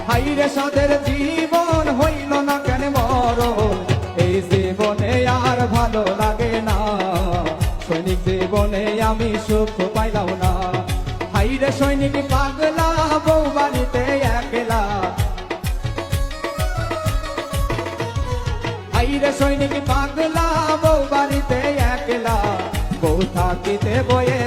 হাইরে সাদের জীবন হইল না কেন মরণ, এই জীবনে আর ভালো লাগে না, সৈনিক জীবনে আমি সুখ পাইলাম না। হাইরে সৈনিক পাগলা বউ বাড়িতে একলা, হাইরে সৈনিক পাগলা বউ বাড়িতে একলা, বউ থাকিতে বয়ে